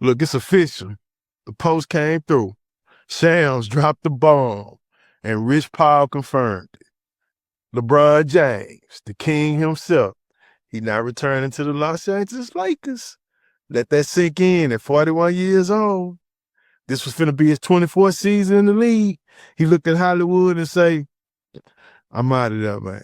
Look, it's official. The post came through. Shams dropped the bomb, and RichPaul confirmed it. LeBron James, the king himself, he now returning to the Los Angeles Lakers. Let that sink in at 41 years old. This was finna be his 24th season in the league. He looked at Hollywood and say, I'm out of there, man.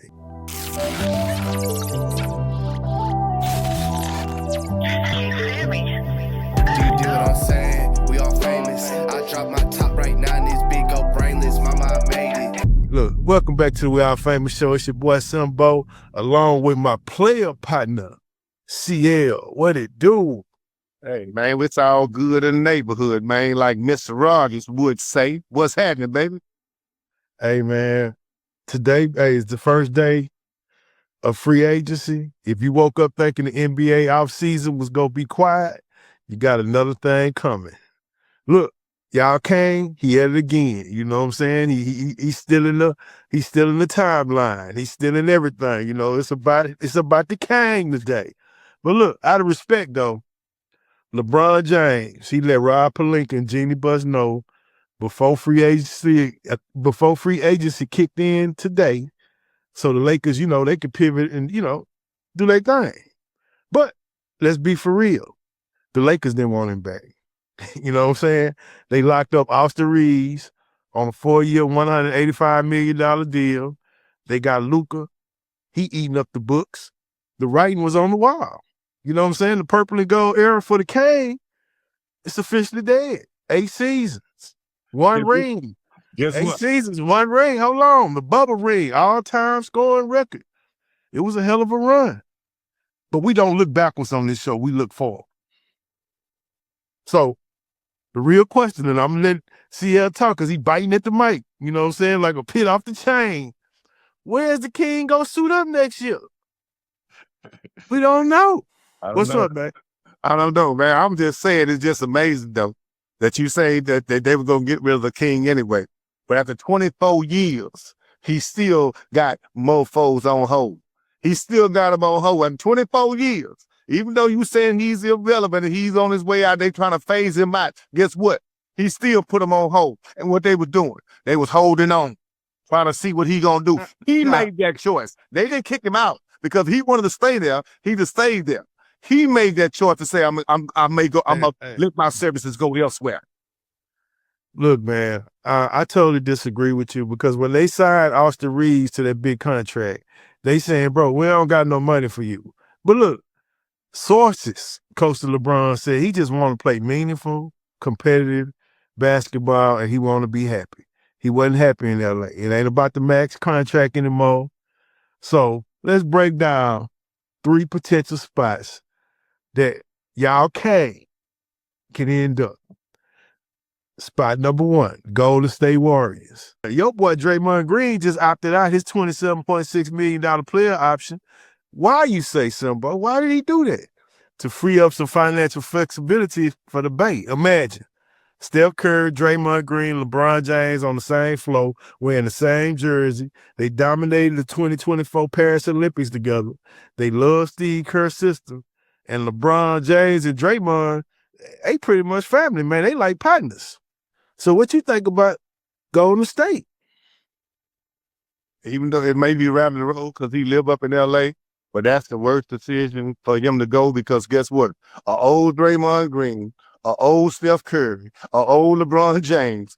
You know what I'm saying? We all famous. I drop my top right now and this big old brainless. Mama, I made it. Look, welcome back to the We All Famous Show. It's your boy Simbo, along with my player partner, CL. What it do? Hey, man, it's all good in the neighborhood, man. Like Mr. Rogers would say. What's happening, baby? Hey, man, today is the first day of free agency. If you woke up thinking the NBA offseason was going to be quiet, you got another thing coming. Look, y'all came, he at it again. You know what I'm saying? He's still in the timeline. He's still in everything. You know, it's about the King today. But look, out of respect though, LeBron James, he let Rob Pelinka and Jeannie Buss know before free agency kicked in today, so the Lakers, you know, they could pivot and, you know, do their thing. But let's be for real. The Lakers didn't want him back. You know what I'm saying? They locked up Austin Reeves on a 4-year, $185 million deal. They got Luka. He eating up the books. The writing was on the wall. You know what I'm saying? The purple and gold era for the King, it's officially dead. 8 seasons, 1 ring. Guess 8 what? seasons, 1 ring. Hold on. The BubbleRing, all-time scoring record. It was a hell of a run. But we don't look backwards on this show. We look forward. So the real question, and I'm going to let CL talk because he biting at the mic, you know what I'm saying, like a pit off the chain. Where's the King going to suit up next year? We don't know. What's up, man? I don't know, man. I'm just saying it's just amazing, though, that you say that they were going to get rid of the King anyway. But after 24 years, he still got mofos on hold. He still got them on hold. And 24 years, even though you saying he's irrelevant and he's on his way out, they trying to phase him out. Guess what? He still put them on hold. And what they were doing, they was holding on, trying to see what he going to do. He made that choice. They didn't kick him out because he wanted to stay there. He just stayed there. He made that choice to say, I'm gonna let my services go elsewhere. Look, man, I totally disagree with you because when they signed Austin Reeves to that big contract, they saying, bro, we don't got no money for you. But look, sources, Coach LeBron said he just want to play meaningful, competitive basketball, and he want to be happy. He wasn't happy in LA. It ain't about the max contract anymore. So let's break down 3 potential spots that y'all can end up. Spot number 1, Golden State Warriors. Your boy Draymond Green just opted out his $27.6 million player option. Why, you say, Simba? Why did he do that? To free up some financial flexibility for the Bay. Imagine Steph Curry, Draymond Green, LeBron James on the same floor, wearing the same jersey. They dominated the 2024 Paris Olympics together. They love Steve Kerr's system. And LeBron James and Draymond, they pretty much family, man. They like partners. So what you think about Golden State? Even though it may be around the road because he live up in LA, but that's the worst decision for him to go because guess what? An old Draymond Green, an old Steph Curry, an old LeBron James,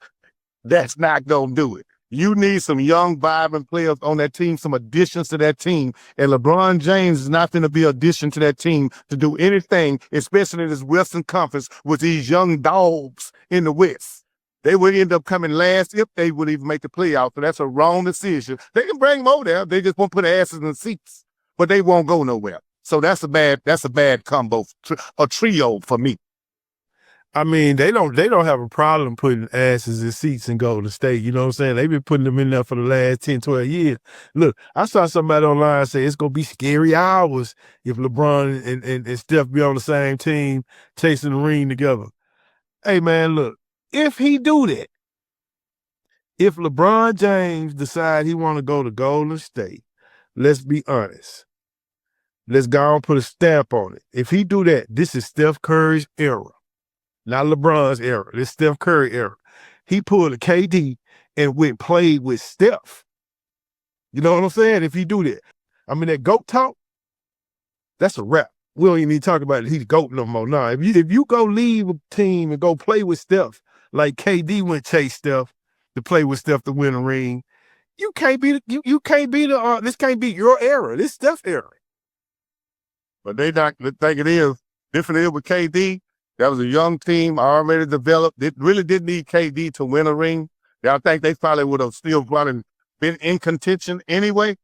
that's not going to do it. You need some young, vibrant players on that team, some additions to that team. And LeBron James is not going to be an addition to that team to do anything, especially in this Western Conference with these young dogs in the West. They would end up coming last if they would even make the playoffs. So that's a wrong decision. They can bring them over there. They just won't put asses in the seats, but they won't go nowhere. So that's a bad combo, a trio for me. I mean, they don't have a problem putting asses in seats in Golden State. You know what I'm saying? They've been putting them in there for the last 10, 12 years. Look, I saw somebody online say it's going to be scary hours if LeBron and Steph be on the same team chasing the ring together. Hey, man, look, if he do that, if LeBron James decide he want to go to Golden State, let's be honest. Let's go and put a stamp on it. If he do that, this is Steph Curry's era. not LeBron's era, this Steph Curry era. He pulled a KD and played with Steph. You know what I'm saying? If he do that. I mean, that GOAT talk, that's a wrap. We don't even need to talk about it. He's GOAT no more. Nah, if you go leave a team and go play with Steph, like KD went chase Steph to play with Steph to win a ring, you can't be this can't be your era. This Steph era. But they not, the thing it is, different is with KD. That was a young team, already developed. It really didn't need KD to win a ring. I think they probably would have still been in contention anyway.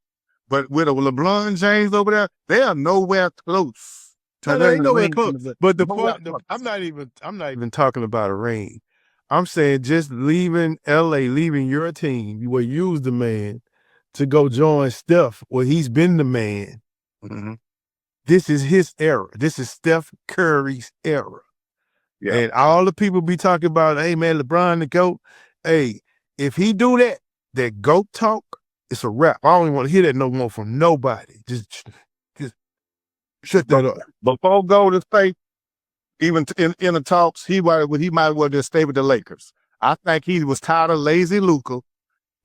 But with a LeBron James over there, they are nowhere close. No, they ain't nowhere close. But the point, I'm not even talking about a ring. I'm saying just leaving LA, leaving your team where you was the man to go join Steph where he's been the man. Mm-hmm. This is his era. This is Steph Curry's era. Yeah. And all the people be talking about, hey man, LeBron the GOAT. Hey, if he do that GOAT talk, it's a wrap. I don't even want to hear that no more from nobody. Just shut that up. Before Golden State, even in the talks, he might as well just stay with the Lakers. I think he was tired of lazy Luka.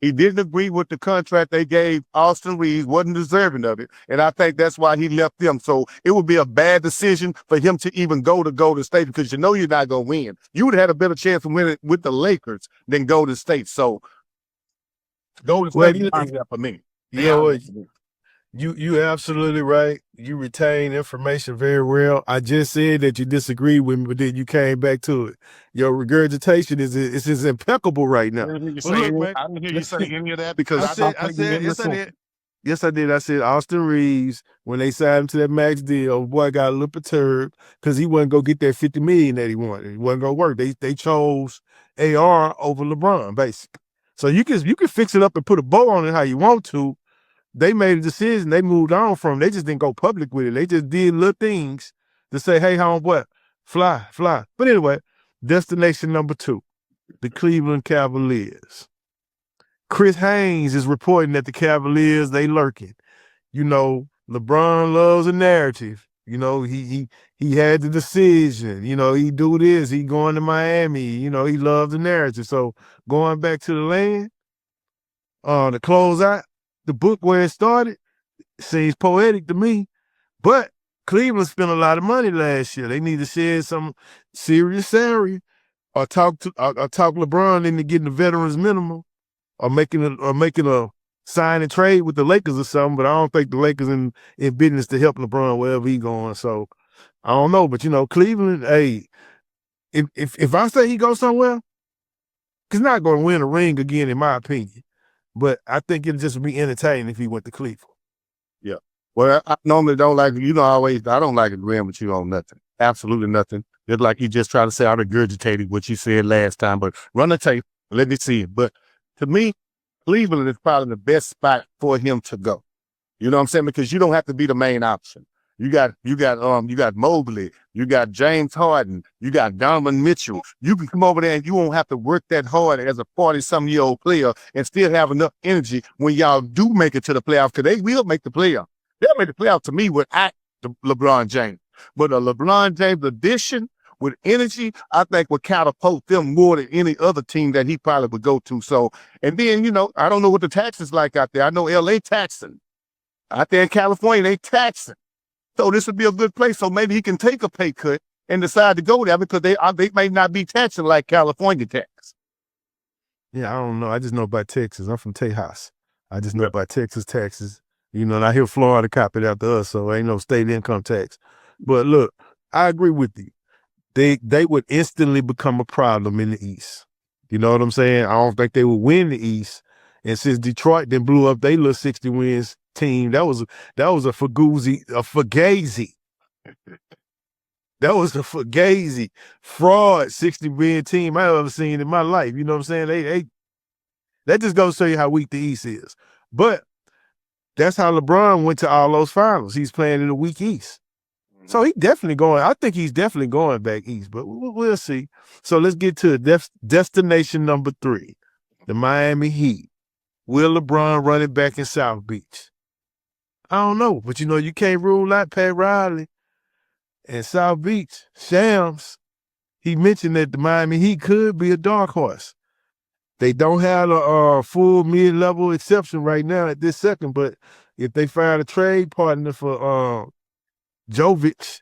He didn't agree with the contract they gave Austin Reeves, wasn't deserving of it. And I think that's why he left them. So it would be a bad decision for him to even go to Golden State because you know you're not going to win. You would have had a better chance of winning with the Lakers than Golden State. So Golden State is that for me. You know what? You absolutely right. You retain information very well. I just said that you disagreed with me, but then you came back to it. Your regurgitation is impeccable right now. I didn't hear you say any of that because I said, yes, I did. Yes, I did. I said Austin Reeves, when they signed him to that max deal, boy got a little perturbed because he wasn't going to get that $50 million that he wanted. He wasn't going to work. They chose AR over LeBron, basically. So you can fix it up and put a bow on it how you want to. They made a decision. They moved on from it. They just didn't go public with it. They just did little things to say, hey, homeboy, fly. But anyway, destination number 2, the Cleveland Cavaliers. Chris Haynes is reporting that the Cavaliers, they lurking. You know, LeBron loves a narrative. You know, he had the decision. You know, he do this. He going to Miami. You know, he loves the narrative. So going back to the land, to close out the book where it started, seems poetic to me. But Cleveland spent a lot of money last year. They need to shed some serious salary or talk LeBron into getting the veterans minimum or making a sign and trade with the Lakers or something. But I don't think the Lakers in business to help LeBron wherever he going. So I don't know. But you know, Cleveland, hey, if I say he goes somewhere, he's not going to win a ring again, in my opinion. But I think it'll just be entertaining if he went to Cleveland. Yeah. Well, I normally don't like, I don't like agreeing with you on nothing. Absolutely nothing. Just like you just try to say I regurgitated what you said last time, but run the tape, let me see it. But to me, Cleveland is probably the best spot for him to go. You know what I'm saying? Because you don't have to be the main option. You got Mobley, you got James Harden, you got Donovan Mitchell. You can come over there and you won't have to work that hard as a 40-some-year-old player and still have enough energy when y'all do make it to the playoffs, because they will make the playoffs. They'll make the playoffs to me without LeBron James. But a LeBron James addition with energy, I think would catapult them more than any other team that he probably would go to. So, and then, I don't know what the taxes like out there. I know LA taxing. Out there in California, they taxing. So this would be a good place. So maybe he can take a pay cut and decide to go there because they may not be taxing like California tax. Yeah, I don't know. I just know about Texas. I'm from Tejas. I just know about Texas taxes. And I hear Florida copied after us, so ain't no state income tax. But look, I agree with you. They would instantly become a problem in the East. You know what I'm saying? I don't think they would win the East. And since Detroit then blew up their little 60 wins team, that was a Fugazi. That was a Fugazi fraud 60-win team I've ever seen in my life. You know what I'm saying? That just goes to show you how weak the East is. But that's how LeBron went to all those finals. He's playing in the weak East. So I think he's definitely going back East, but we'll see. So let's get to destination number 3, the Miami Heat. Will LeBron run it back in South Beach? I don't know, but you can't rule out Pat Riley and South Beach. Shams, he mentioned that the Miami Heat could be a dark horse. They don't have a full mid-level exception right now at this second, but if they find a trade partner for Jovic,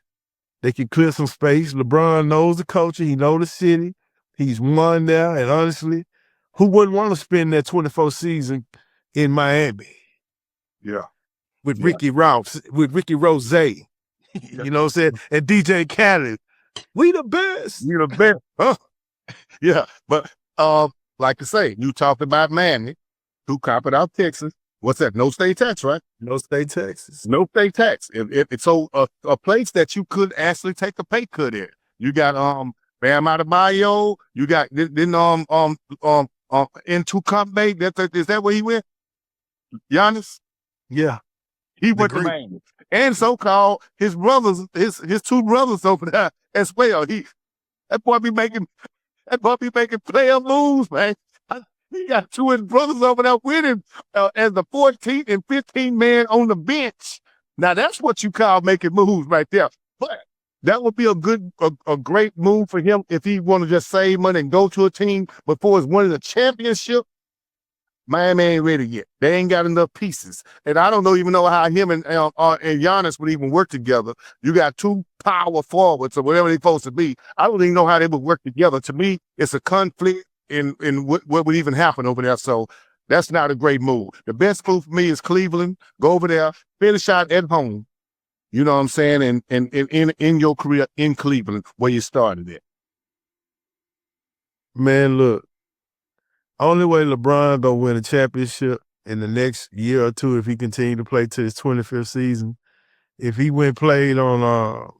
they can clear some space. LeBron knows the culture. He knows the city. He's won there, and honestly, who wouldn't want to spend that 24th season in Miami? Yeah. With Ricky Rose. You know what I'm saying? And DJ Khaled. We the best. You the best. Huh? Yeah. But like I say, you talked about Miami, who copied out Texas. What's that? No state tax, right? No state taxes. No state tax. If it's a place that you could actually take a pay cut in. You got Bam Adebayo. You got into Company. Is that where he went? Giannis? Yeah. He went to Miami. And so-called his brothers, his two brothers over there as well. That boy be making player moves, man. He got two of his brothers over there with him as the 14th and 15th man on the bench. Now that's what you call making moves right there. But that would be a great move for him if he want to just save money and go to a team before it's winning the championship. Miami ain't ready yet. They ain't got enough pieces. And I don't even know how him and Giannis would even work together. You got two power forwards or whatever they're supposed to be. I don't even know how they would work together. To me, it's a conflict in what would even happen over there. So that's not a great move. The best move for me is Cleveland. Go over there, finish out at home. You know what I'm saying? And in your career in Cleveland where you started it. Man, look. Only way LeBron gonna win a championship in the next year or two if he continue to play to his 25th season. If he played on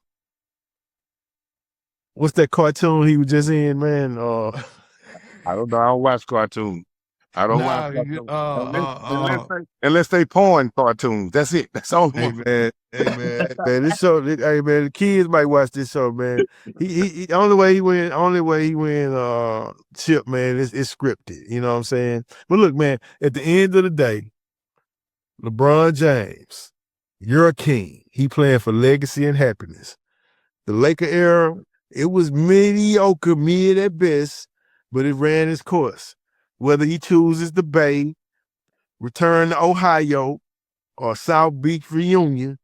what's that cartoon he was just in, man? I don't know. I don't watch cartoons. I don't watch cartoons. Unless they porn cartoons. That's it. That's all. Hey man, this show. Hey man, the kids might watch this show, man. He only way he win chip, man. It's scripted. You know what I'm saying? But look, man. At the end of the day, LeBron James, you're a king. He playing for legacy and happiness. The Laker era, it was mediocre, mid at best, but it ran its course. Whether he chooses the Bay, return to Ohio, or South Beach reunion,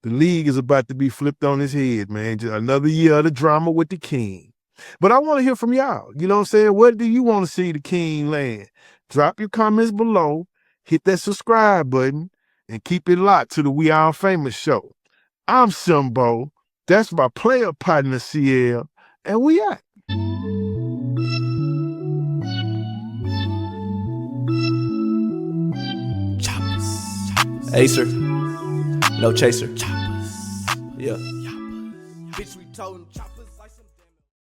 the league is about to be flipped on its head, man. Just another year of the drama with the king. But I want to hear from y'all. You know what I'm saying? Where do you want to see the king land? Drop your comments below, hit that subscribe button, and keep it locked to the We All Famous show. I'm Simbo. That's my player partner, CL, and we out. Acer, no chaser. Yeah. Bitch, we told him chop.